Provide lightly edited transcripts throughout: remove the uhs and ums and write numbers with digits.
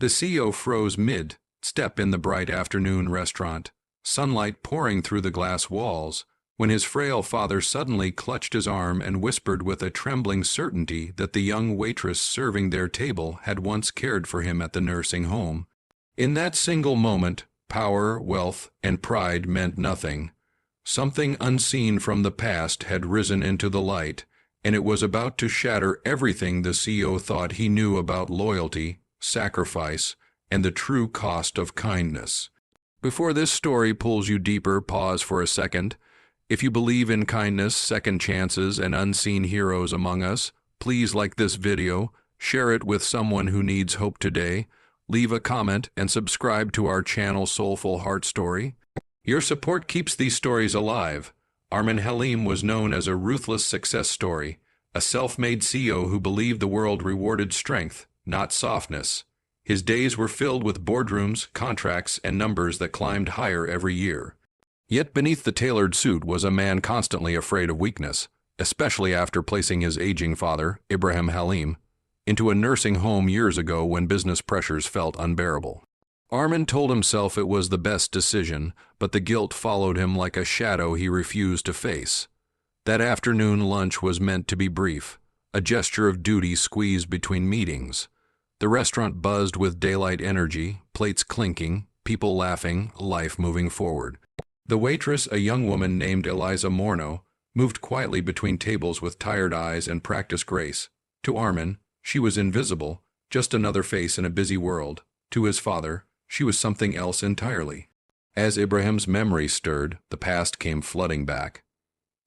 The CEO froze mid-step in the bright afternoon restaurant, sunlight pouring through the glass walls, when his frail father suddenly clutched his arm and whispered with a trembling certainty that the young waitress serving their table had once cared for him at the nursing home. In that single moment, power, wealth, and pride meant nothing. Something unseen from the past had risen into the light, and it was about to shatter everything the CEO thought he knew about loyalty, sacrifice, and the true cost of kindness. Before this story pulls you deeper, pause for a second. If you believe in kindness, second chances, and unseen heroes among us, please like this video, share it with someone who needs hope today, leave a comment, and subscribe to our channel Soulful Heart Story. Your support keeps these stories alive. Armin Halim was known as a ruthless success story, a self-made CEO who believed the world rewarded strength, not softness. His days were filled with boardrooms, contracts, and numbers that climbed higher every year. Yet beneath the tailored suit was a man constantly afraid of weakness, especially after placing his aging father, Ibrahim Halim, into a nursing home years ago when business pressures felt unbearable. Armin told himself it was the best decision, but the guilt followed him like a shadow he refused to face. That afternoon lunch was meant to be brief, a gesture of duty squeezed between meetings. The restaurant buzzed with daylight energy, plates clinking, people laughing, life moving forward. The waitress, a young woman named Eliza Morno, moved quietly between tables with tired eyes and practiced grace. To Armin, she was invisible, just another face in a busy world. To his father, she was something else entirely. As Ibrahim's memory stirred, the past came flooding back.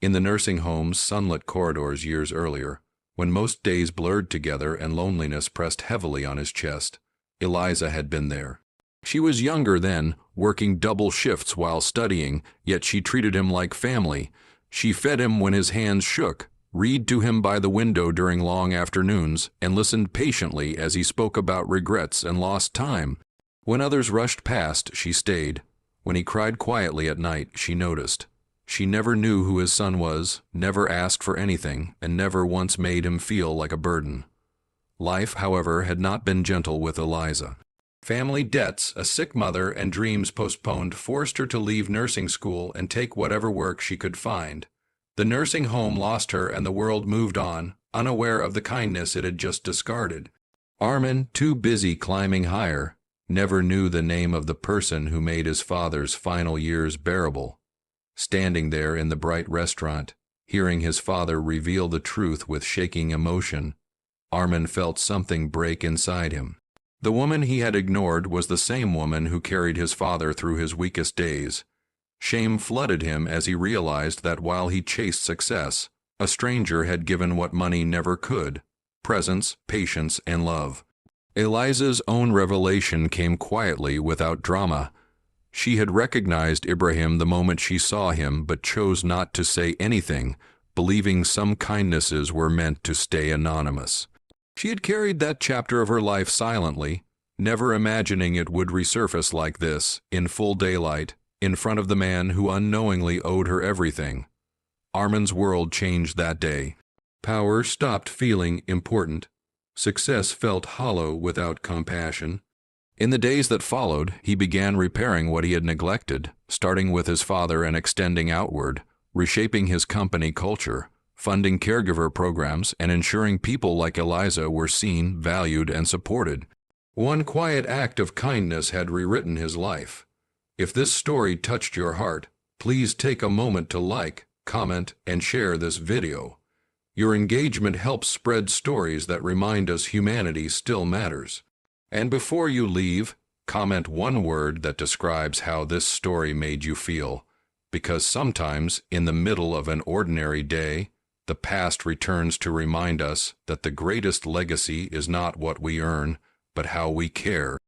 In the nursing home's sunlit corridors years earlier, when most days blurred together and loneliness pressed heavily on his chest, Eliza had been there. She was younger then, working double shifts while studying, yet she treated him like family. She fed him when his hands shook, read to him by the window during long afternoons, and listened patiently as he spoke about regrets and lost time. When others rushed past, she stayed. When he cried quietly at night, she noticed. She never knew who his son was, never asked for anything, and never once made him feel like a burden. Life, however, had not been gentle with Eliza. Family debts, a sick mother, and dreams postponed forced her to leave nursing school and take whatever work she could find. The nursing home lost her and the world moved on, unaware of the kindness it had just discarded. Armin, too busy climbing higher, never knew the name of the person who made his father's final years bearable. Standing there in the bright restaurant, hearing his father reveal the truth with shaking emotion, Armin felt something break inside him. The woman he had ignored was the same woman who carried his father through his weakest days. Shame flooded him as he realized that while he chased success, a stranger had given what money never could: presence, patience, and love. Eliza's own revelation came quietly, without drama. She had recognized Ibrahim the moment she saw him, but chose not to say anything, believing some kindnesses were meant to stay anonymous. She had carried that chapter of her life silently, never imagining it would resurface like this, in full daylight, in front of the man who unknowingly owed her everything. Armin's world changed that day. Power stopped feeling important. Success felt hollow without compassion. In the days that followed, he began repairing what he had neglected, starting with his father and extending outward, reshaping his company culture, funding caregiver programs, and ensuring people like Eliza were seen, valued, and supported. One quiet act of kindness had rewritten his life. If this story touched your heart, please take a moment to like, comment, and share this video. Your engagement helps spread stories that remind us humanity still matters. And before you leave, comment one word that describes how this story made you feel, because sometimes, in the middle of an ordinary day, the past returns to remind us that the greatest legacy is not what we earn, but how we care.